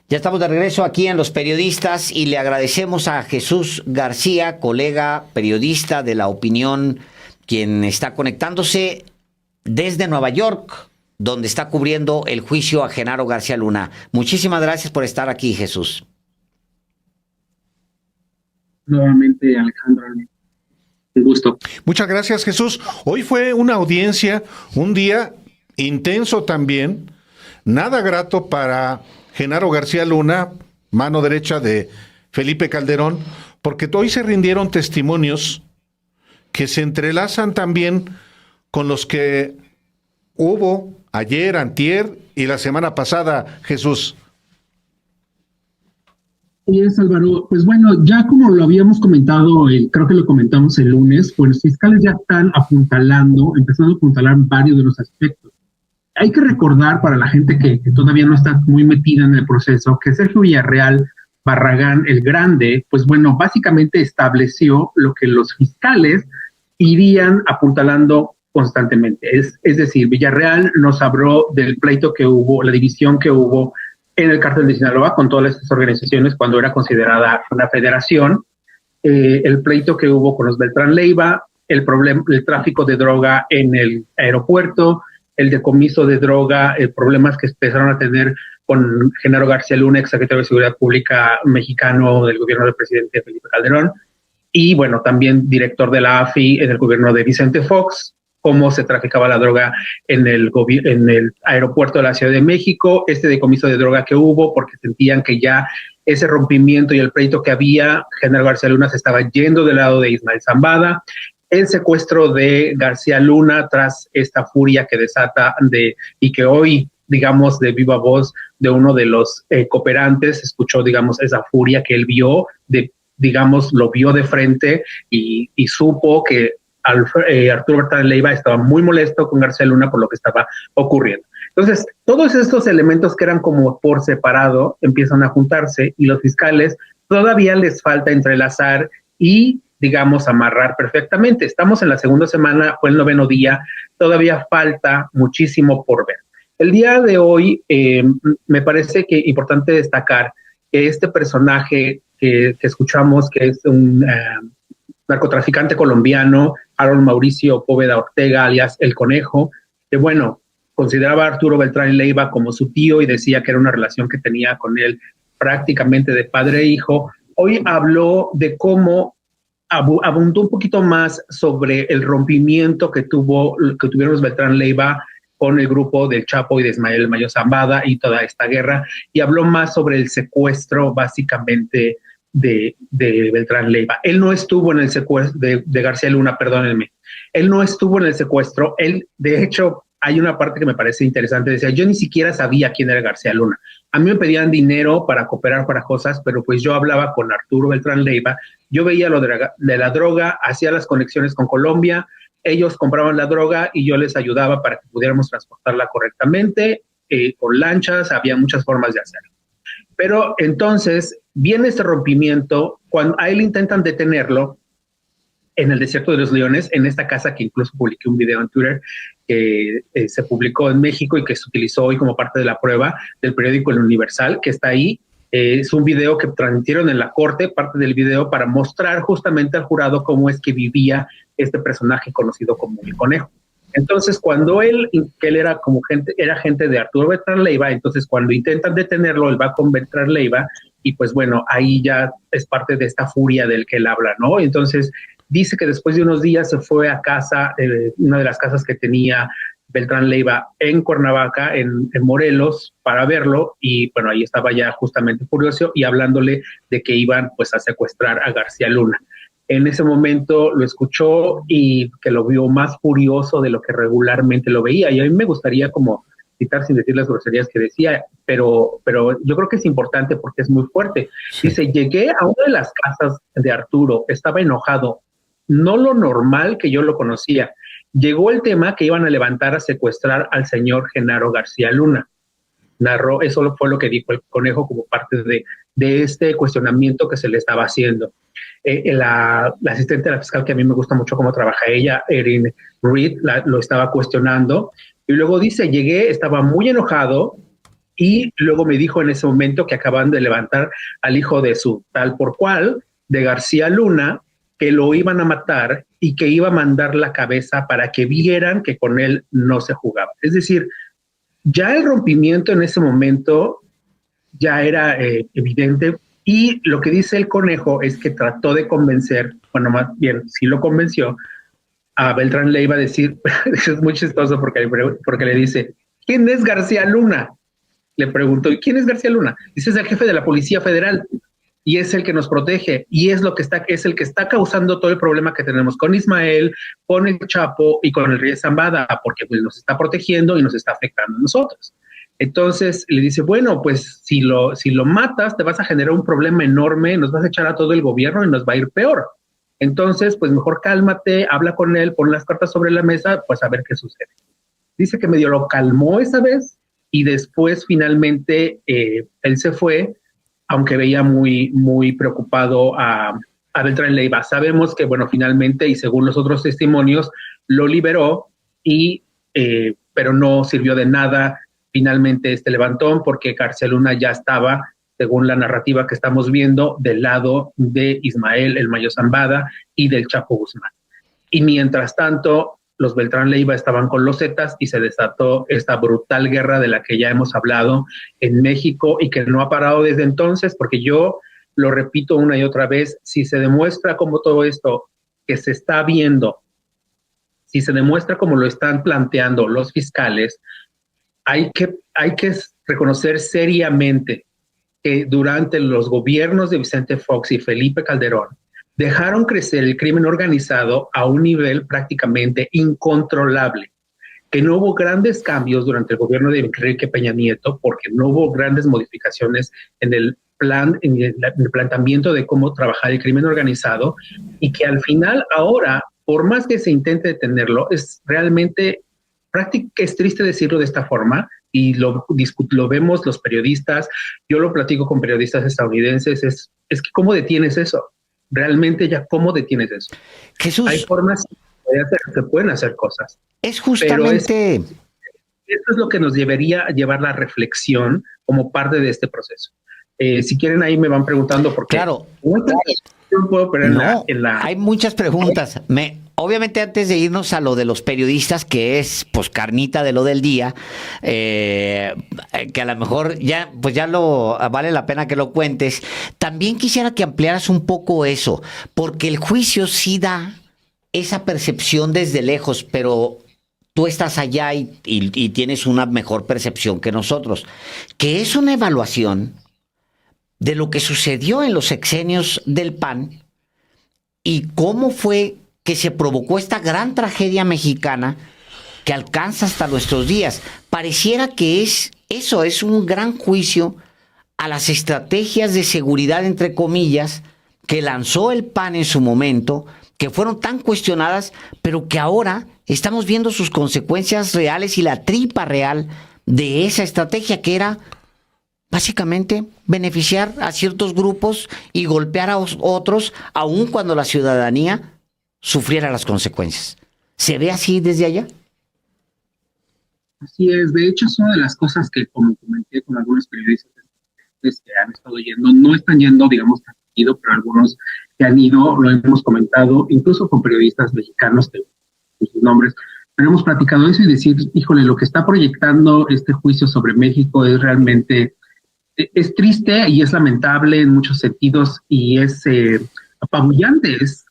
Ya estamos de regreso aquí en Los Periodistas y le agradecemos a Jesús García, colega periodista de La Opinión, quien está conectándose desde Nueva York, donde está cubriendo el juicio a Genaro García Luna. Muchísimas gracias por estar aquí, Jesús. Nuevamente, Alejandro, un gusto. Muchas gracias, Jesús. Hoy fue una audiencia, un día intenso también, nada grato para Genaro García Luna, mano derecha de Felipe Calderón, porque hoy se rindieron testimonios que se entrelazan también con los que hubo ayer, antier y la semana pasada, Jesús. Y es, Álvaro, pues bueno, ya como lo habíamos comentado, creo que lo comentamos el lunes, pues los fiscales ya están empezando a apuntalar varios de los aspectos. Hay que recordar para la gente que todavía no está muy metida en el proceso, que Sergio Villarreal Barragán el Grande, pues bueno, básicamente estableció lo que los fiscales irían apuntalando constantemente. Es decir, Villarreal nos habló del pleito que hubo, la división que hubo en el cártel de Sinaloa con todas estas organizaciones cuando era considerada una federación, el pleito que hubo con los Beltrán Leiva, el tráfico de droga en el aeropuerto, el decomiso de droga, problemas que empezaron a tener con Genaro García Luna, ex secretario de Seguridad Pública mexicano del gobierno del presidente Felipe Calderón, y bueno, también director de la AFI en el gobierno de Vicente Fox, cómo se traficaba la droga en el aeropuerto de la Ciudad de México, este decomiso de droga que hubo, porque sentían que ya ese rompimiento y el pleito que había, Genaro García Luna se estaba yendo del lado de Ismael Zambada, el secuestro de García Luna tras esta furia que desata y que hoy, digamos, de viva voz de uno de los cooperantes, escuchó, digamos, esa furia que él vio, lo vio de frente y supo que Arturo Beltrán Leiva estaba muy molesto con García Luna por lo que estaba ocurriendo. Entonces, todos estos elementos que eran como por separado empiezan a juntarse y los fiscales todavía les falta entrelazar y digamos, amarrar perfectamente. Estamos en la segunda semana, fue el 9º día, todavía falta muchísimo por ver. El día de hoy me parece que importante destacar que este personaje que escuchamos, que es un narcotraficante colombiano, Harold Mauricio Póveda Ortega, alias El Conejo, que bueno, consideraba a Arturo Beltrán Leiva como su tío y decía que era una relación que tenía con él prácticamente de padre e hijo. Hoy habló de cómo abundó un poquito más sobre el rompimiento que tuvieron los Beltrán Leiva con el grupo del Chapo y de Ismael Mayo Zambada y toda esta guerra, y habló más sobre el secuestro básicamente de Beltrán Leiva. Él no estuvo en el secuestro de García Luna, perdónenme. Él no estuvo en el secuestro. Él, de hecho, hay una parte que me parece interesante. Decía, yo ni siquiera sabía quién era García Luna. A mí me pedían dinero para cooperar para cosas, pero pues yo hablaba con Arturo Beltrán Leiva, yo veía lo de la droga, hacía las conexiones con Colombia, ellos compraban la droga y yo les ayudaba para que pudiéramos transportarla correctamente, con lanchas, había muchas formas de hacerlo. Pero entonces viene este rompimiento, cuando a él intentan detenerlo en el Desierto de los Leones, en esta casa que incluso publiqué un video en Twitter, que se publicó en México y que se utilizó hoy como parte de la prueba del periódico El Universal, que está ahí. Es un video que transmitieron en la corte, parte del video, para mostrar justamente al jurado cómo es que vivía este personaje conocido como El Conejo. Entonces, cuando él era gente de Arturo Beltrán Leiva, entonces cuando intentan detenerlo, él va con Beltrán Leiva y pues bueno, ahí ya es parte de esta furia del que él habla, ¿no? Entonces, dice que después de unos días se fue a casa, una de las casas que tenía Beltrán Leiva en Cuernavaca, en Morelos, para verlo, y bueno, ahí estaba ya justamente furioso y hablándole de que iban pues a secuestrar a García Luna. En ese momento lo escuchó y que lo vio más furioso de lo que regularmente lo veía, y a mí me gustaría como citar sin decir las groserías que decía, pero yo creo que es importante porque es muy fuerte. Sí. Dice, llegué a una de las casas de Arturo, estaba enojado, no lo normal que yo lo conocía. Llegó el tema que iban a levantar a secuestrar al señor Genaro García Luna. Narró, eso fue lo que dijo El Conejo como parte de este cuestionamiento que se le estaba haciendo. La asistente de la fiscal, que a mí me gusta mucho cómo trabaja ella, Erin Reed, lo estaba cuestionando. Y luego dice, llegué, estaba muy enojado, y luego me dijo en ese momento que acaban de levantar al hijo de su tal por cual, de García Luna, que lo iban a matar y que iba a mandar la cabeza para que vieran que con él no se jugaba. Es decir, ya el rompimiento en ese momento ya era evidente, y lo que dice el Conejo es que trató de convencer, bueno, más bien, sí lo convenció, a Beltrán Leiva a decir, es muy chistoso porque le dice, ¿quién es García Luna? Le preguntó, ¿y quién es García Luna? Dice, es el jefe de la Policía Federal y es el que nos protege y es el que está causando todo el problema que tenemos con Ismael, con el Chapo y con el Rey Zambada, porque pues, nos está protegiendo y nos está afectando a nosotros. Entonces le dice, bueno, pues si lo matas te vas a generar un problema enorme, nos vas a echar a todo el gobierno y nos va a ir peor. Entonces, pues mejor cálmate, habla con él, pon las cartas sobre la mesa, pues a ver qué sucede. Dice que medio lo calmó esa vez y después finalmente él se fue, aunque veía muy, muy preocupado a Beltrán Leiva. Sabemos que, bueno, finalmente y según los otros testimonios, lo liberó, pero no sirvió de nada finalmente este levantón porque García Luna ya estaba, según la narrativa que estamos viendo, del lado de Ismael, el Mayo Zambada y del Chapo Guzmán. Y mientras tanto, los Beltrán Leiva estaban con los Zetas y se desató esta brutal guerra de la que ya hemos hablado en México y que no ha parado desde entonces, porque yo lo repito una y otra vez, si se demuestra como todo esto que se está viendo, si se demuestra como lo están planteando los fiscales, hay que reconocer seriamente que durante los gobiernos de Vicente Fox y Felipe Calderón dejaron crecer el crimen organizado a un nivel prácticamente incontrolable, que no hubo grandes cambios durante el gobierno de Enrique Peña Nieto porque no hubo grandes modificaciones en el planteamiento de cómo trabajar el crimen organizado y que al final ahora, por más que se intente detenerlo, es realmente es triste decirlo de esta forma y lo vemos los periodistas, yo lo platico con periodistas estadounidenses, es que ¿cómo detienes eso? Realmente ya ¿cómo detienes eso? Jesús, hay formas se pueden hacer cosas. Es justamente... Esto es lo que nos debería llevar la reflexión como parte de este proceso. Si quieren ahí me van preguntando por qué. Claro. Hay muchas preguntas. Obviamente antes de irnos a lo de los periodistas, que es pues carnita de lo del día, que a lo mejor ya vale la pena que lo cuentes, también quisiera que ampliaras un poco eso, porque el juicio sí da esa percepción desde lejos, pero tú estás allá y tienes una mejor percepción que nosotros, que es una evaluación de lo que sucedió en los sexenios del PAN y cómo fue que se provocó esta gran tragedia mexicana que alcanza hasta nuestros días. Pareciera que es un gran juicio a las estrategias de seguridad, entre comillas, que lanzó el PAN en su momento, que fueron tan cuestionadas, pero que ahora estamos viendo sus consecuencias reales y la tripa real de esa estrategia que era básicamente beneficiar a ciertos grupos y golpear a otros, aun cuando la ciudadanía sufriera las consecuencias. ¿Se ve así desde allá? Así es. De hecho, es una de las cosas que, como comenté con algunos periodistas que han estado yendo, no están yendo, digamos, tan seguido, pero algunos que han ido, lo hemos comentado, incluso con periodistas mexicanos, con sus nombres, pero hemos platicado eso y decir, híjole, lo que está proyectando este juicio sobre México es realmente... Es triste y es lamentable en muchos sentidos y es apabullante, es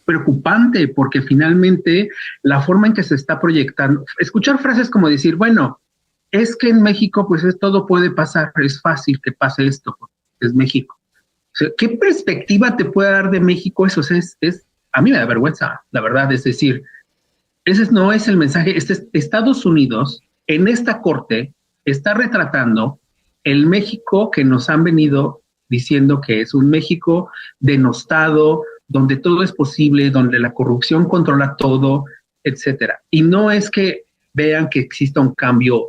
preocupante porque finalmente la forma en que se está proyectando, escuchar frases como decir, bueno, es que en México pues todo puede pasar, es fácil que pase esto, porque es México. O sea, ¿qué perspectiva te puede dar de México eso? O sea, a mí me da vergüenza, la verdad, es decir, ese no es el mensaje. Estados Unidos en esta corte está retratando el México que nos han venido diciendo que es un México denostado, donde todo es posible, donde la corrupción controla todo, etcétera. Y no es que vean que exista un cambio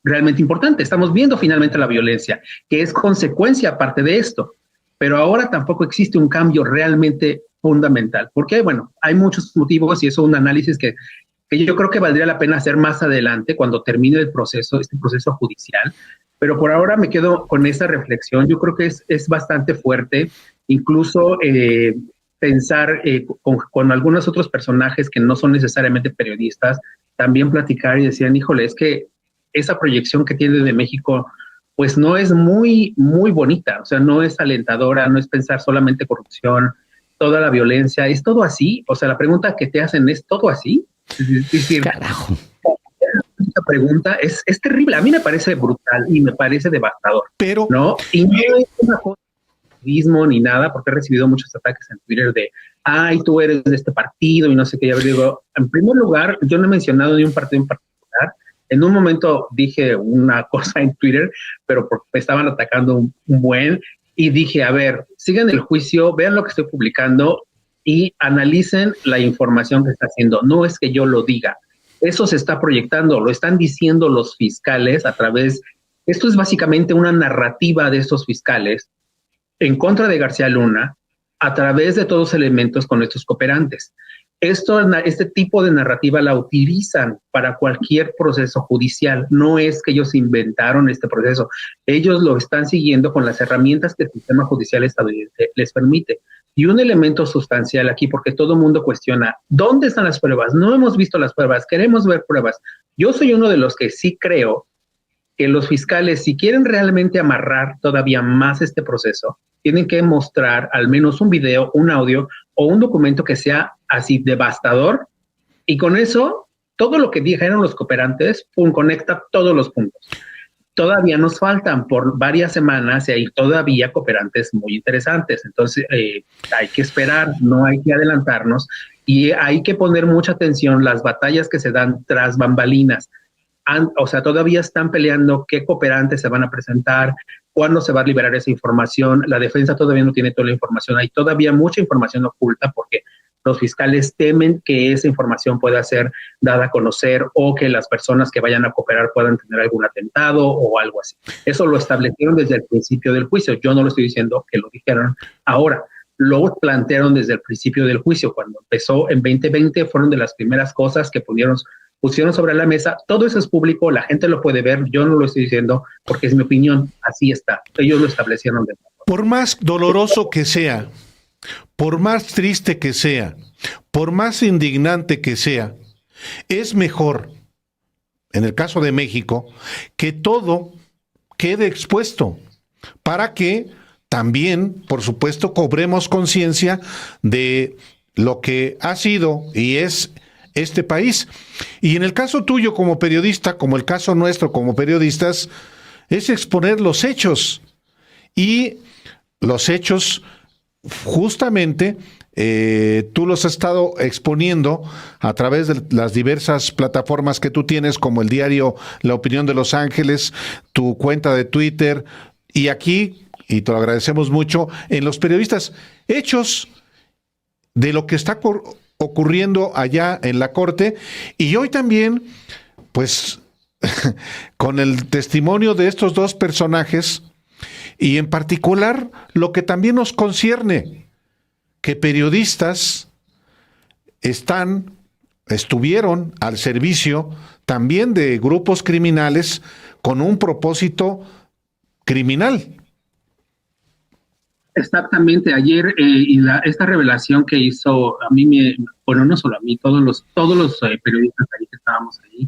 realmente importante. Estamos viendo finalmente la violencia, que es consecuencia aparte de esto. Pero ahora tampoco existe un cambio realmente fundamental. ¿Por qué? Bueno, hay muchos motivos y eso es un análisis que que yo creo que valdría la pena hacer más adelante cuando termine el proceso, este proceso judicial. Pero por ahora me quedo con esa reflexión. Yo creo que es bastante fuerte, incluso pensar con algunos otros personajes que no son necesariamente periodistas, también platicar y decían, híjole, es que esa proyección que tiene de México, pues no es muy, muy bonita, o sea, no es alentadora, no es pensar solamente corrupción, toda la violencia, ¿es todo así? O sea, la pregunta que te hacen es, ¿todo así? Es decir, Carajo. esta pregunta es terrible, a mí me parece brutal y me parece devastador, Pero, ¿no? Y no es una cosa ni nada, porque he recibido muchos ataques en Twitter de, ay, tú eres de este partido y no sé qué. Ya digo, en primer lugar, yo no he mencionado ni un partido en particular. En un momento dije una cosa en Twitter, pero porque me estaban atacando un buen, y dije, a ver, sigan el juicio, vean lo que estoy publicando y analicen la información que está haciendo. No es que yo lo diga, eso se está proyectando, lo están diciendo los fiscales a través, esto es básicamente una narrativa de estos fiscales en contra de García Luna a través de todos los elementos con estos cooperantes. Este tipo de narrativa la utilizan para cualquier proceso judicial. No es que ellos inventaron este proceso. Ellos lo están siguiendo con las herramientas que el sistema judicial estadounidense les permite. Y un elemento sustancial aquí, porque todo el mundo cuestiona, ¿dónde están las pruebas? No hemos visto las pruebas, queremos ver pruebas. Yo soy uno de los que sí creo que los fiscales, si quieren realmente amarrar todavía más este proceso, tienen que mostrar al menos un video, un audio o un documento que sea así devastador, y con eso, todo lo que dijeron los cooperantes, conecta todos los puntos. Todavía nos faltan por varias semanas y hay todavía cooperantes muy interesantes, entonces hay que esperar, no hay que adelantarnos, y hay que poner mucha atención las batallas que se dan tras bambalinas. O sea, todavía están peleando qué cooperantes se van a presentar, cuándo se va a liberar esa información. La defensa todavía no tiene toda la información. Hay todavía mucha información oculta porque los fiscales temen que esa información pueda ser dada a conocer o que las personas que vayan a cooperar puedan tener algún atentado o algo así. Eso lo establecieron desde el principio del juicio. Yo no lo estoy diciendo que lo dijeron ahora. Lo plantearon desde el principio del juicio. Cuando empezó en 2020 fueron de las primeras cosas que pusieron sobre la mesa. Todo eso es público, la gente lo puede ver, yo no lo estoy diciendo porque es mi opinión, así está, ellos lo establecieron. por más doloroso que sea, por más triste que sea, por más indignante que sea, es mejor, en el caso de México, que todo quede expuesto para que también, por supuesto, cobremos conciencia de lo que ha sido y es este país. Y en el caso tuyo como periodista, como el caso nuestro como periodistas, es exponer los hechos. Y los hechos, justamente, tú los has estado exponiendo a través de las diversas plataformas que tú tienes, como el diario La Opinión de Los Ángeles, tu cuenta de Twitter, y aquí, y te lo agradecemos mucho, en Los Periodistas, hechos de lo que está ocurriendo allá en la Corte, y hoy también, pues, con el testimonio de estos dos personajes, y en particular lo que también nos concierne, que periodistas estuvieron al servicio también de grupos criminales con un propósito criminal. Exactamente, ayer esta revelación que hizo, a mí bueno, no solo a mí, todos los periodistas ahí que estábamos ahí,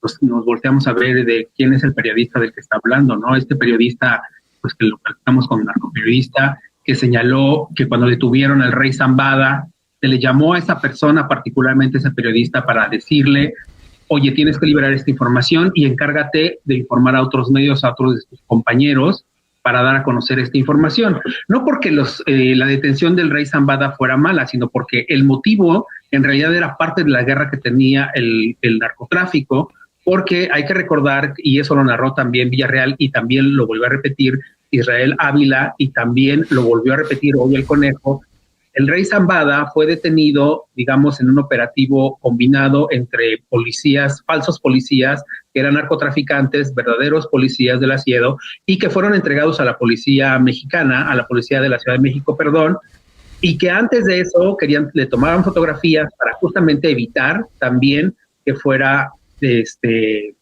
pues nos volteamos a ver de quién es el periodista del que está hablando, ¿no? Este periodista, pues que lo calificamos como narcoperiodista, que señaló que cuando detuvieron al rey Zambada, se le llamó a esa persona, particularmente ese periodista, para decirle, oye, tienes que liberar esta información y encárgate de informar a otros medios, a otros de tus compañeros, para dar a conocer esta información. No porque la detención del rey Zambada fuera mala, sino porque el motivo en realidad era parte de la guerra que tenía el narcotráfico, porque hay que recordar, y eso lo narró también Villarreal y también lo volvió a repetir Israel Ávila y también lo volvió a repetir hoy el Conejo, el rey Zambada fue detenido, digamos, en un operativo combinado entre policías, falsos policías, que eran narcotraficantes, verdaderos policías del Asiedo, y que fueron entregados a la policía mexicana, a la policía de la Ciudad de México, y que antes de eso le tomaban fotografías para justamente evitar también que fuera este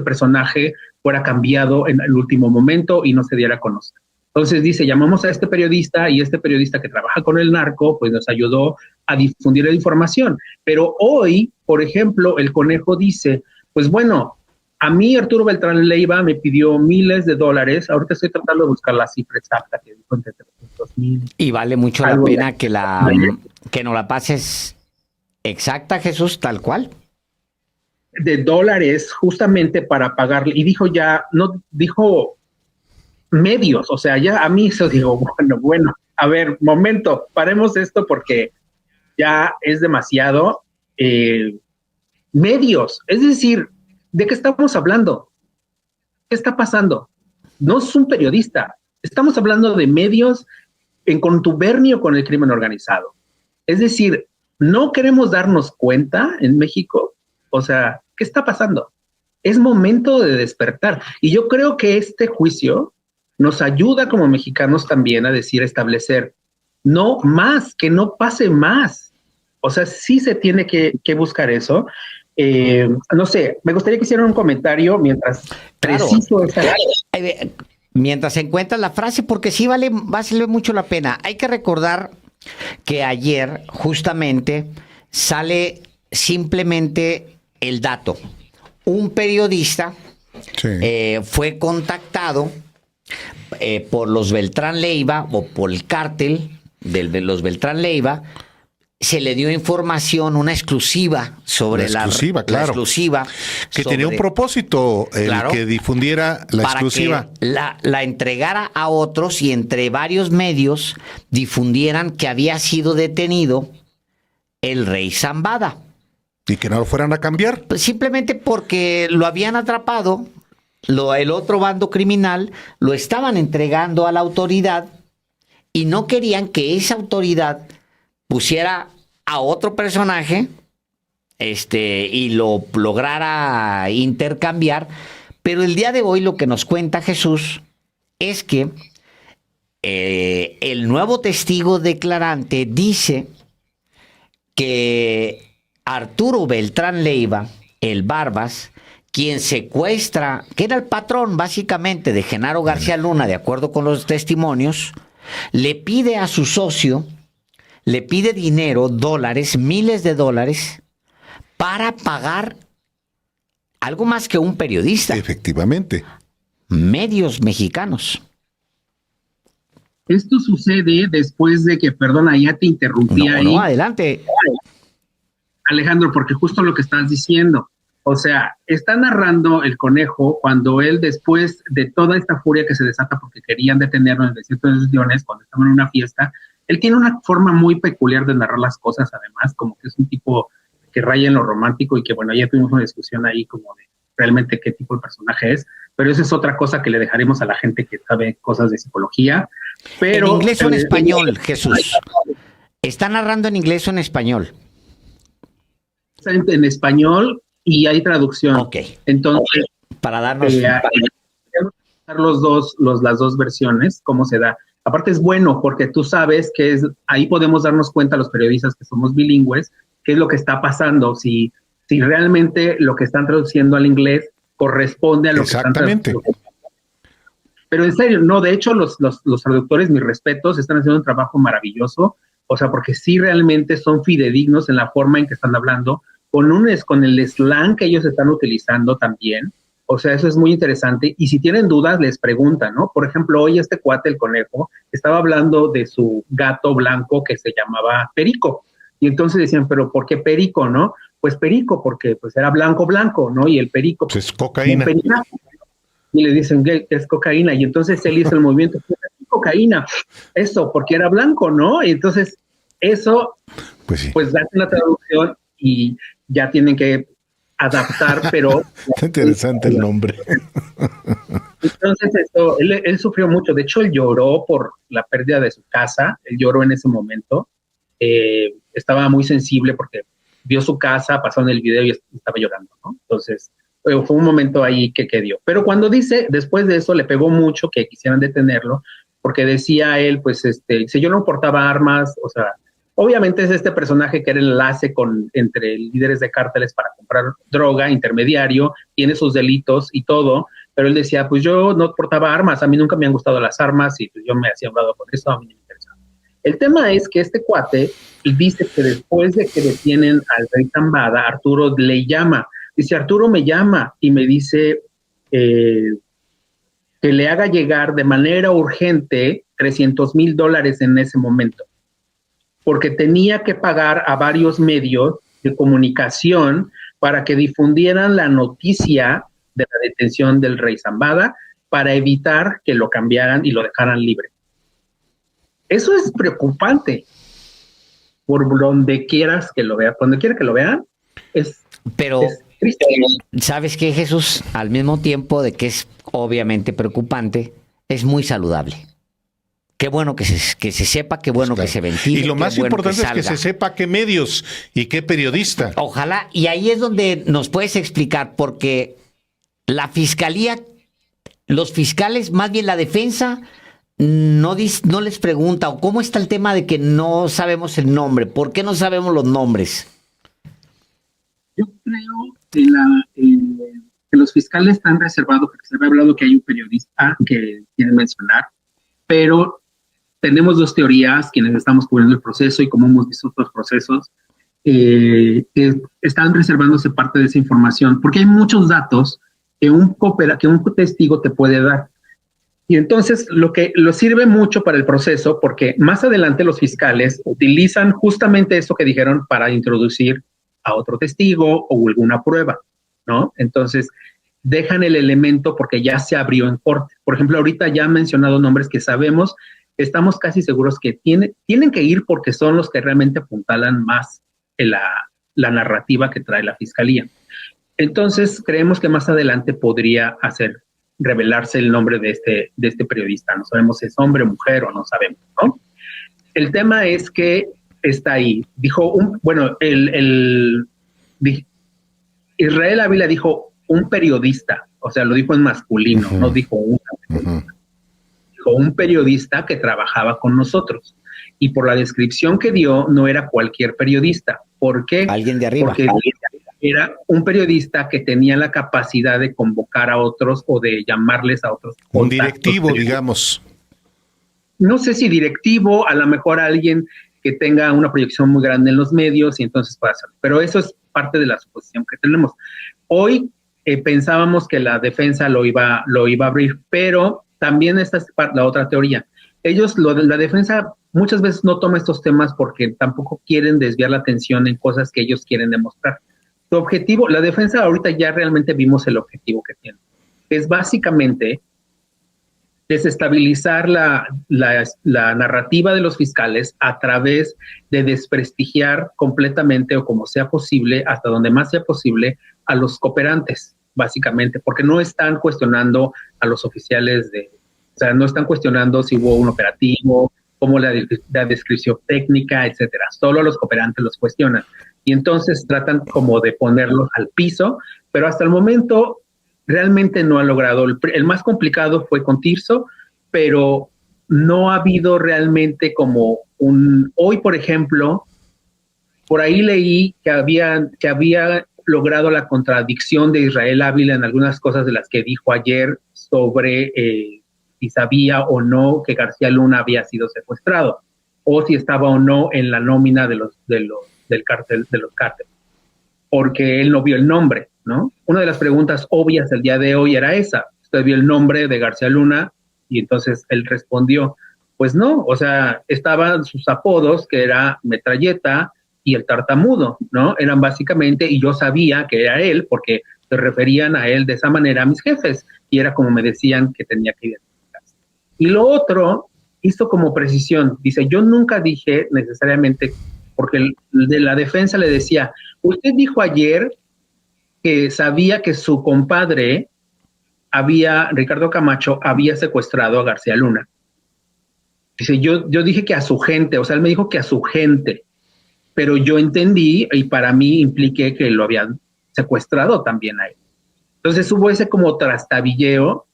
personaje fuera cambiado en el último momento y no se diera a conocer. Entonces dice, llamamos a este periodista y este periodista que trabaja con el narco, pues nos ayudó a difundir la información. Pero hoy, por ejemplo, el Conejo dice, pues bueno, a mí Arturo Beltrán Leiva me pidió miles de dólares, ahorita estoy tratando de buscar la cifra exacta, que dijo entre 300,000. Y vale mucho la pena que nos la pases exacta, Jesús, tal cual. De dólares justamente para pagarle, y dijo ya, no, dijo medios, o sea, ya a mí eso digo, bueno, a ver, momento, paremos esto porque ya es demasiado. Medios, es decir, ¿de qué estamos hablando? ¿Qué está pasando? No es un periodista, estamos hablando de medios en contubernio con el crimen organizado. Es decir, no queremos darnos cuenta en México, o sea, ¿qué está pasando? Es momento de despertar. Y yo creo que este juicio nos ayuda como mexicanos también a decir, establecer, no más, que no pase más. O sea, sí se tiene que buscar eso. No sé, me gustaría que hicieran un comentario mientras preciso esta... Mientras encuentras la frase, porque sí vale mucho la pena. Hay que recordar que ayer justamente sale simplemente el dato. Un periodista fue contactado por los Beltrán Leiva o por el cártel de los Beltrán Leiva. Se le dio información, una exclusiva sobre la exclusiva. Que tenía un propósito, que difundiera la exclusiva. Que la entregara a otros y entre varios medios difundieran que había sido detenido el Rey Zambada. Y que no lo fueran a cambiar. Pues simplemente porque lo habían atrapado, el otro bando criminal lo estaban entregando a la autoridad y no querían que esa autoridad pusiera a otro personaje y lo lograra intercambiar. Pero el día de hoy lo que nos cuenta Jesús es que el nuevo testigo declarante dice que Arturo Beltrán Leiva, el Barbas, quien secuestra, que era el patrón básicamente de Genaro García Luna, de acuerdo con los testimonios, le pide a su socio, le pide dinero, dólares, miles de dólares, para pagar algo más que un periodista. Efectivamente. Medios mexicanos. Esto sucede después de que, perdona, ya te interrumpí ahí. No, adelante. Alejandro, porque justo lo que estás diciendo, o sea, está narrando el Conejo cuando él, después de toda esta furia que se desata porque querían detenerlo en el desierto de los Leones, cuando estaban en una fiesta, él tiene una forma muy peculiar de narrar las cosas, además, como que es un tipo que raya en lo romántico y que, bueno, ya tuvimos una discusión ahí como de realmente qué tipo de personaje es, pero eso es otra cosa que le dejaremos a la gente que sabe cosas de psicología. Pero, ¿en inglés o en español, Jesús? ¿Está narrando en inglés o en español? En español y hay traducción. Ok. Entonces, para darnos las dos versiones, cómo se da. Aparte es bueno porque tú sabes que ahí podemos darnos cuenta los periodistas que somos bilingües, qué es lo que está pasando, si realmente lo que están traduciendo al inglés corresponde a lo que están traduciendo. Pero en serio, no, de hecho los traductores, mis respetos, están haciendo un trabajo maravilloso, o sea, porque sí realmente son fidedignos en la forma en que están hablando, con el slang que ellos están utilizando también. O sea, eso es muy interesante. Y si tienen dudas, les preguntan, ¿no? Por ejemplo, hoy este cuate, el Conejo, estaba hablando de su gato blanco que se llamaba Perico. Y entonces decían, ¿pero por qué Perico, no? Pues Perico, porque pues era blanco, ¿no? Y el Perico... Pues es cocaína. Y le dicen que es cocaína. Y entonces él hizo el movimiento, cocaína. Eso, porque era blanco, ¿no? Y entonces eso, pues da una traducción y ya tienen que adaptar, pero... Interesante el nombre. Entonces, él sufrió mucho. De hecho, él lloró por la pérdida de su casa. Él lloró en ese momento. Estaba muy sensible porque vio su casa, pasó en el video y estaba llorando, ¿no? Entonces, fue un momento ahí que dio. Pero cuando después de eso, le pegó mucho que quisieran detenerlo, porque decía él, pues, yo no portaba armas, o sea, Obviamente es este personaje que era el enlace entre líderes de cárteles para comprar droga, intermediario, tiene sus delitos y todo, pero él decía, pues yo no portaba armas, a mí nunca me han gustado las armas y pues yo me hacía hablado con eso, a mí no me interesa. El tema es que este cuate dice que después de que detienen al rey Zambada, Arturo le llama, dice, Arturo me llama y me dice que le haga llegar de manera urgente $300,000 en ese momento, porque tenía que pagar a varios medios de comunicación para que difundieran la noticia de la detención del rey Zambada para evitar que lo cambiaran y lo dejaran libre. Eso es preocupante, por donde quieras que lo vean, donde quiera que lo vean, Pero, es triste. ¿sabes qué, Jesús? Al mismo tiempo de que es obviamente preocupante, es muy saludable. Qué bueno que se sepa, qué bueno que se ventile. Y lo más importante es que salga. se sepa qué medios y qué periodista. Ojalá, y ahí es donde nos puedes explicar, porque la fiscalía, los fiscales, más bien la defensa, no les pregunta, o cómo está el tema de que no sabemos el nombre, ¿por qué no sabemos los nombres? Yo creo que los fiscales están reservados, porque se había hablado que hay un periodista que quieren mencionar, pero tenemos dos teorías, quienes estamos cubriendo el proceso y como hemos visto otros procesos, que están reservándose parte de esa información, porque hay muchos datos que un testigo te puede dar. Y entonces lo sirve mucho para el proceso, porque más adelante los fiscales utilizan justamente eso que dijeron para introducir a otro testigo o alguna prueba, ¿no? Entonces dejan el elemento porque ya se abrió en corte. Por ejemplo, ahorita ya han mencionado nombres que sabemos, estamos casi seguros que tienen que ir porque son los que realmente apuntalan más en la narrativa que trae la fiscalía. Entonces creemos que más adelante podría revelarse el nombre de este periodista. No sabemos si es hombre o mujer o no sabemos, ¿no? El tema es que está ahí. Dijo Israel Ávila dijo un periodista, o sea, lo dijo en masculino, no dijo una periodista. Dijo un periodista que trabajaba con nosotros. Y por la descripción que dio, no era cualquier periodista. ¿Por qué? Alguien de arriba. Porque era un periodista que tenía la capacidad de convocar a otros o de llamarles a otros. Un directivo, digamos. No sé si directivo, a lo mejor alguien que tenga una proyección muy grande en los medios y entonces puede hacerlo. Pero eso es parte de la suposición que tenemos. Hoy pensábamos que la defensa lo iba a abrir, pero también esta es la otra teoría. La defensa muchas veces no toma estos temas porque tampoco quieren desviar la atención en cosas que ellos quieren demostrar. Su objetivo, la defensa ahorita ya realmente vimos el objetivo que tiene. Es básicamente desestabilizar la narrativa de los fiscales a través de desprestigiar completamente o como sea posible, hasta donde más sea posible, a los cooperantes, básicamente, porque no están cuestionando a los oficiales o sea, no están cuestionando si hubo un operativo, como la descripción técnica, etcétera. Solo a los cooperantes los cuestionan. Y entonces tratan como de ponerlos al piso, pero hasta el momento realmente no ha logrado. El más complicado fue con Tirso, pero no ha habido realmente como hoy, por ejemplo, por ahí leí que había logrado la contradicción de Israel Ávila en algunas cosas de las que dijo ayer sobre si sabía o no que García Luna había sido secuestrado, o si estaba o no en la nómina de los cárteles, porque él no vio el nombre, ¿no? Una de las preguntas obvias del día de hoy era esa. ¿Usted vio el nombre de García Luna? Y entonces él respondió, pues no, o sea, estaban sus apodos, que era Metralleta y el Tartamudo, ¿no? Eran básicamente, y yo sabía que era él, porque se referían a él de esa manera a mis jefes, y era como me decían que tenía que identificarse. Y lo otro, hizo como precisión, dice, yo nunca dije necesariamente, porque el de la defensa le decía, usted dijo ayer que sabía que su compadre Ricardo Camacho había secuestrado a García Luna. Dice, yo dije que a su gente, o sea, él me dijo que a su gente, pero yo entendí y para mí impliqué que lo habían secuestrado también a él. Entonces hubo ese como trastabilleo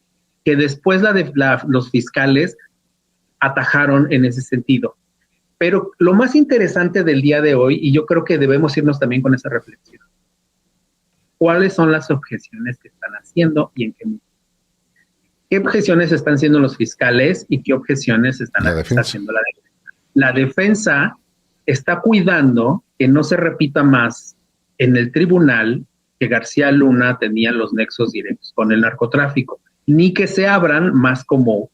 que después los fiscales atajaron en ese sentido. Pero lo más interesante del día de hoy, y yo creo que debemos irnos también con esa reflexión, ¿cuáles son las objeciones que están haciendo y en qué objeciones están haciendo los fiscales y qué objeciones está haciendo la defensa? La defensa está cuidando que no se repita más en el tribunal que García Luna tenía los nexos directos con el narcotráfico, ni que se abran más como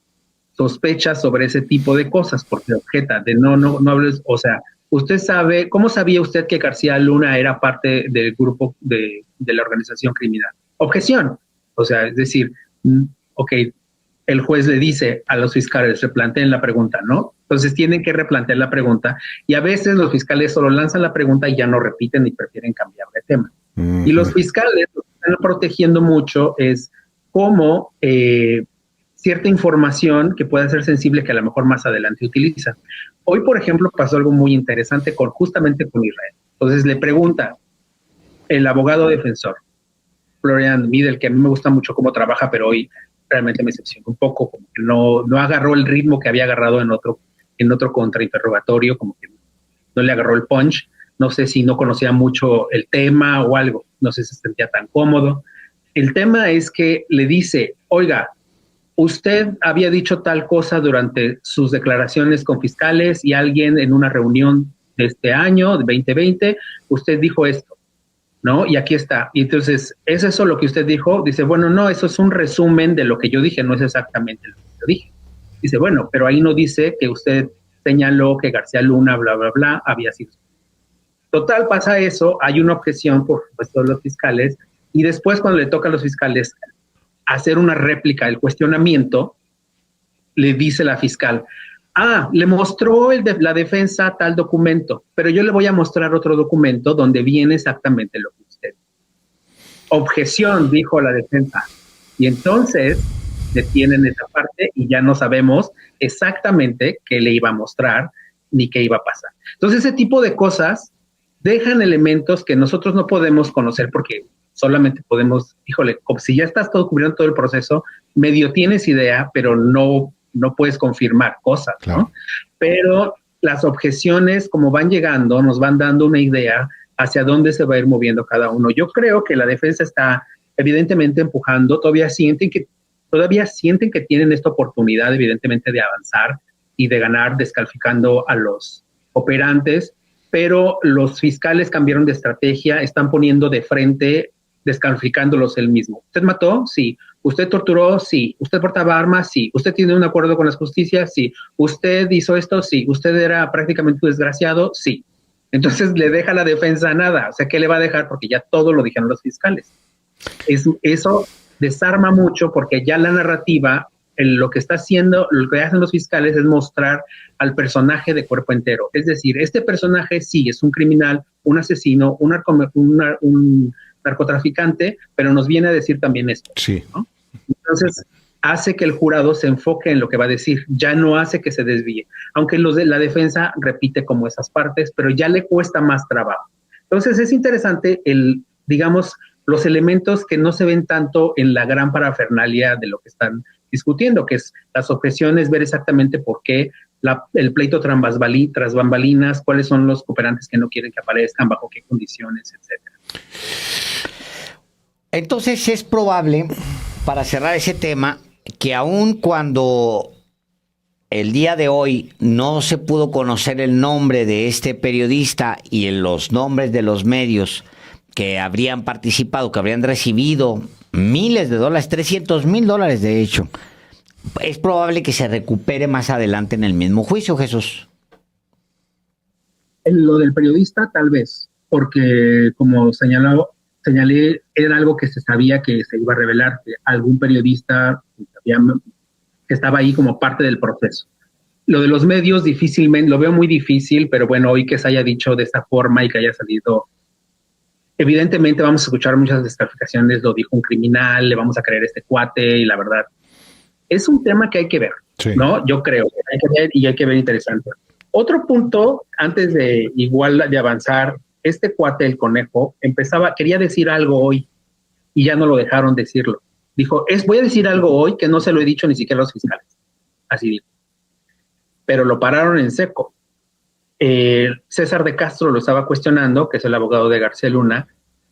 sospechas sobre ese tipo de cosas, porque objeta de no hables, o sea, usted sabe, ¿cómo sabía usted que García Luna era parte del grupo de la organización criminal? Objeción. O sea, es decir, ok, el juez le dice a los fiscales, replanteen la pregunta, ¿no? Entonces tienen que replantear la pregunta y a veces los fiscales solo lanzan la pregunta y ya no repiten y prefieren cambiar de tema. Y los fiscales lo que están protegiendo mucho es cómo cierta información que pueda ser sensible que a lo mejor más adelante utilizan. Hoy, por ejemplo, pasó algo muy interesante justamente con Israel. Entonces le pregunta el abogado defensor, Florian Middel, que a mí me gusta mucho cómo trabaja, pero hoy realmente me decepcionó un poco, como que no agarró el ritmo que había agarrado en otro contrainterrogatorio, como que no le agarró el punch. No sé si no conocía mucho el tema o algo, no sé si se sentía tan cómodo. El tema es que le dice, oiga, usted había dicho tal cosa durante sus declaraciones con fiscales y alguien en una reunión de este año, de 2020, usted dijo esto, ¿no? Y aquí está. Y entonces, ¿es eso lo que usted dijo? Dice, bueno, no, eso es un resumen de lo que yo dije, no es exactamente lo que yo dije. Dice, bueno, pero ahí no dice que usted señaló que García Luna, bla, bla, bla, había sido. Total, pasa eso, hay una objeción por supuesto de los fiscales, y después cuando le toca a los fiscales hacer una réplica del cuestionamiento, le dice la fiscal, le mostró la defensa tal documento, pero yo le voy a mostrar otro documento donde viene exactamente lo que usted. Objeción, dijo la defensa. Y entonces detienen esa parte y ya no sabemos exactamente qué le iba a mostrar ni qué iba a pasar. Entonces ese tipo de cosas dejan elementos que nosotros no podemos conocer porque solamente podemos, híjole, como si ya estás todo cubriendo todo el proceso, medio tienes idea, pero no puedes confirmar cosas, claro, ¿no? Pero las objeciones, como van llegando, nos van dando una idea hacia dónde se va a ir moviendo cada uno. Yo creo que la defensa está evidentemente empujando, todavía sienten que tienen esta oportunidad, evidentemente, de avanzar y de ganar descalificando a los operantes, pero los fiscales cambiaron de estrategia, están poniendo de frente, descalificándolos él mismo. ¿Usted mató? Sí. ¿Usted torturó? Sí. ¿Usted portaba armas? Sí. ¿Usted tiene un acuerdo con la justicia? Sí. ¿Usted hizo esto? Sí. ¿Usted era prácticamente un desgraciado? Sí. Entonces le deja a la defensa nada. O sea, ¿qué le va a dejar? Porque ya todo lo dijeron los fiscales. Eso desarma mucho porque ya la narrativa, lo que está haciendo, lo que hacen los fiscales es mostrar al personaje de cuerpo entero. Es decir, este personaje sí es un criminal, un asesino, un narcotraficante, pero nos viene a decir también esto. Sí. ¿No? Entonces, hace que el jurado se enfoque en lo que va a decir, ya no hace que se desvíe. Aunque los de la defensa repite como esas partes, pero ya le cuesta más trabajo. Entonces, es interesante digamos, los elementos que no se ven tanto en la gran parafernalia de lo que están discutiendo, que es las objeciones, ver exactamente por qué el pleito tras bambalinas, cuáles son los cooperantes que no quieren que aparezcan, bajo qué condiciones, etcétera. Entonces es probable, para cerrar ese tema, que aun cuando el día de hoy no se pudo conocer el nombre de este periodista y los nombres de los medios que habrían participado, que habrían recibido miles de dólares, $300,000 de hecho, es probable que se recupere más adelante en el mismo juicio, Jesús. Lo del periodista tal vez, porque como señalé, era algo que se sabía que se iba a revelar, que algún periodista que estaba ahí como parte del proceso. Lo de los medios difícilmente, lo veo muy difícil, pero bueno, hoy que se haya dicho de esta forma y que haya salido, evidentemente vamos a escuchar muchas descalificaciones, lo dijo un criminal, le vamos a creer a este cuate, y la verdad, es un tema que hay que ver, sí, ¿no? Yo creo que hay que ver y hay que ver interesante. Otro punto, antes de avanzar, este cuate, el conejo, quería decir algo hoy y ya no lo dejaron decirlo. Dijo, voy a decir algo hoy que no se lo he dicho ni siquiera a los fiscales. Así dijo. Pero lo pararon en seco. César de Castro lo estaba cuestionando, que es el abogado de García Luna,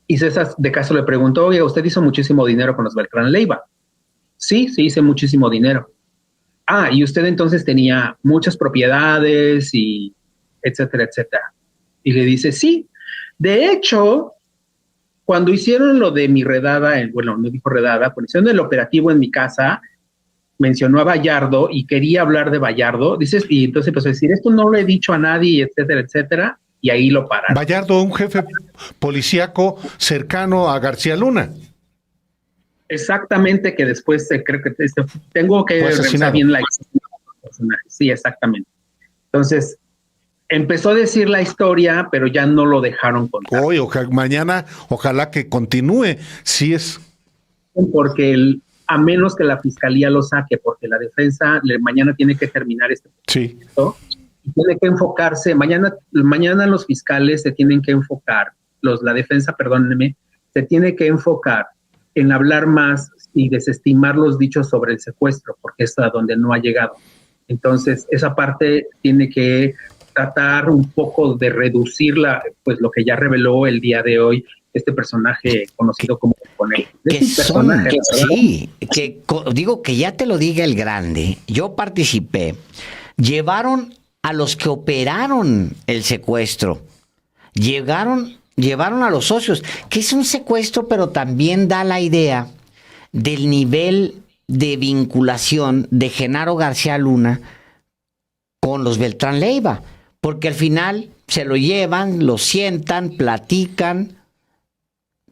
y César de Castro le preguntó, oye, usted hizo muchísimo dinero con los Beltrán Leiva. Sí, hice muchísimo dinero. Y usted entonces tenía muchas propiedades y etcétera, etcétera. Y le dice, sí, de hecho, cuando hicieron lo de mi redada, bueno, no dijo redada, cuando hicieron el operativo en mi casa, mencionó a Bayardo y quería hablar de Bayardo, dices, y entonces empezó a decir, esto no lo he dicho a nadie, etcétera, etcétera, y ahí lo pararon. Bayardo, un jefe policíaco cercano a García Luna. Exactamente, que después creo que tengo que revisar bien la historia. Sí, exactamente. Entonces, empezó a decir la historia, pero ya no lo dejaron contar. Hoy, mañana, ojalá que continúe, si es. Porque a menos que la fiscalía lo saque, porque la defensa mañana tiene que terminar este proceso, y tiene que enfocarse, mañana los fiscales se tienen que enfocar, la defensa, perdónenme, se tiene que enfocar en hablar más y desestimar los dichos sobre el secuestro, porque es a donde no ha llegado. Entonces, esa parte tiene que tratar un poco de reducirla, pues lo que ya reveló el día de hoy este personaje conocido como Conejo. Digo que ya te lo diga el grande, yo participé, llevaron a los que operaron el secuestro, llevaron a los socios, que es un secuestro, pero también da la idea del nivel de vinculación de Genaro García Luna con los Beltrán Leiva, porque al final se lo llevan, lo sientan, platican,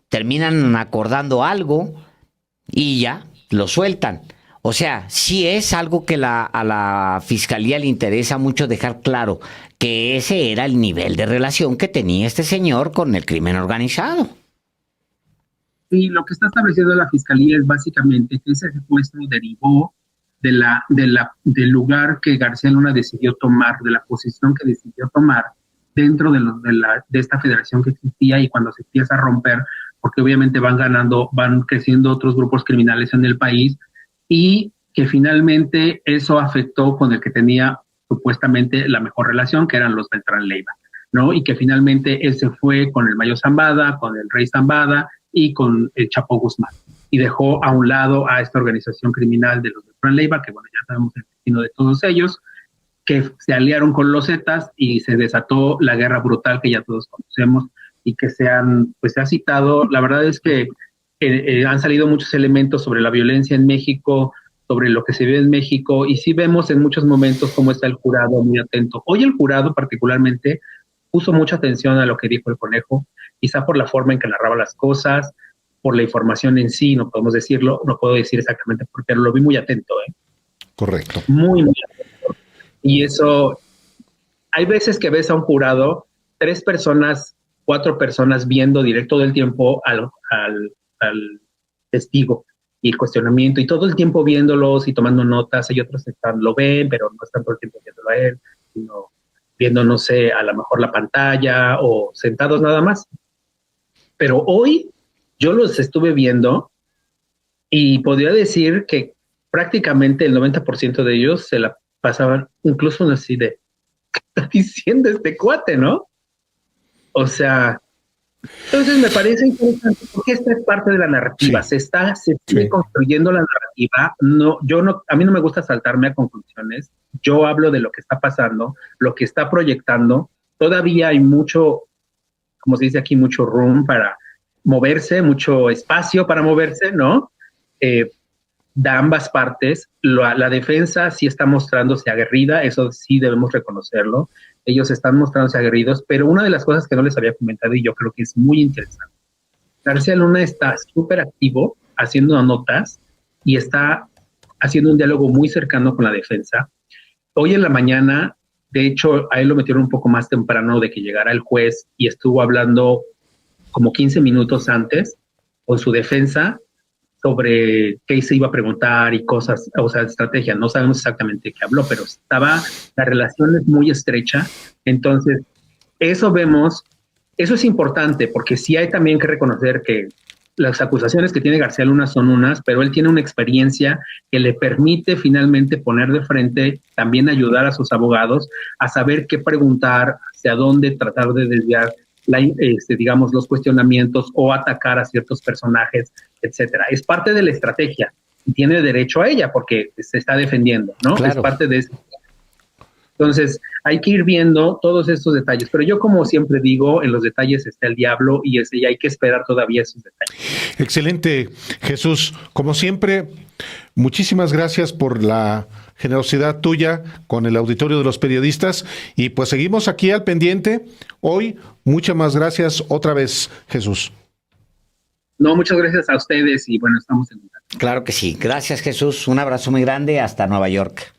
terminan acordando algo y ya lo sueltan. O sea, sí es algo que a la fiscalía le interesa mucho dejar claro, que ese era el nivel de relación que tenía este señor con el crimen organizado. Sí, lo que está estableciendo la fiscalía es básicamente que ese secuestro derivó del lugar que García Luna decidió tomar, de la posición que decidió tomar dentro de esta federación que existía, y cuando se empieza a romper, porque obviamente van creciendo otros grupos criminales en el país, y que finalmente eso afectó con el que tenía supuestamente la mejor relación, que eran los Beltrán Leiva, ¿no? Y que finalmente él se fue con el Mayo Zambada, con el Rey Zambada y con el Chapo Guzmán, y dejó a un lado a esta organización criminal de los Beltrán Leiva, que bueno, ya sabemos el destino de todos ellos, que se aliaron con los Zetas y se desató la guerra brutal que ya todos conocemos y que se ha citado. La verdad es que han salido muchos elementos sobre la violencia en México, sobre lo que se vive en México, y sí vemos en muchos momentos cómo está el jurado muy atento. Hoy el jurado particularmente puso mucha atención a lo que dijo el Conejo, quizá por la forma en que narraba las cosas, por la información en sí, no podemos decirlo, no puedo decir exactamente, pero lo vi muy atento. Correcto. Muy, muy atento. Y eso, hay veces que ves a un jurado, 3 personas, 4 personas viendo directo todo el tiempo al testigo y el cuestionamiento, y todo el tiempo viéndolos y tomando notas. Hay otros que lo ven, pero no están todo el tiempo viéndolo a él, sino viendo, no sé, a lo mejor la pantalla o sentados nada más. Pero hoy yo los estuve viendo y podría decir que prácticamente el 90% de ellos se la pasaban incluso así de, ¿qué está diciendo este cuate, no? O sea, entonces me parece interesante porque esta es parte de la narrativa. Sí. Se sigue construyendo la narrativa. A mí no me gusta saltarme a conclusiones. Yo hablo de lo que está pasando, lo que está proyectando. Todavía hay mucho, como se dice aquí, mucho room para moverse, mucho espacio para moverse, ¿no? De ambas partes. La defensa sí está mostrándose aguerrida, eso sí debemos reconocerlo. Ellos están mostrándose aguerridos, pero una de las cosas que no les había comentado, y yo creo que es muy interesante, García Luna está súper activo haciendo notas y está haciendo un diálogo muy cercano con la defensa. Hoy en la mañana, de hecho, a él lo metieron un poco más temprano de que llegara el juez, y estuvo hablando como 15 minutos antes con su defensa sobre qué se iba a preguntar y cosas, o sea, estrategia. No sabemos exactamente qué habló, pero la relación es muy estrecha. Entonces, eso es importante, porque sí hay también que reconocer que las acusaciones que tiene García Luna son unas, pero él tiene una experiencia que le permite finalmente poner de frente, también ayudar a sus abogados a saber qué preguntar, hacia dónde tratar de desviar digamos, los cuestionamientos o atacar a ciertos personajes, etcétera. Es parte de la estrategia y tiene derecho a ella porque se está defendiendo, ¿no? Claro. Es parte de eso. Entonces, hay que ir viendo todos estos detalles. Pero yo, como siempre digo, en los detalles está el diablo y hay que esperar todavía esos detalles. Excelente, Jesús. Como siempre, muchísimas gracias por la generosidad tuya con el auditorio de los periodistas y pues seguimos aquí al pendiente. Hoy, muchas más gracias otra vez, Jesús. No, muchas gracias a ustedes y bueno, estamos en contacto. Claro que sí. Gracias, Jesús. Un abrazo muy grande hasta Nueva York.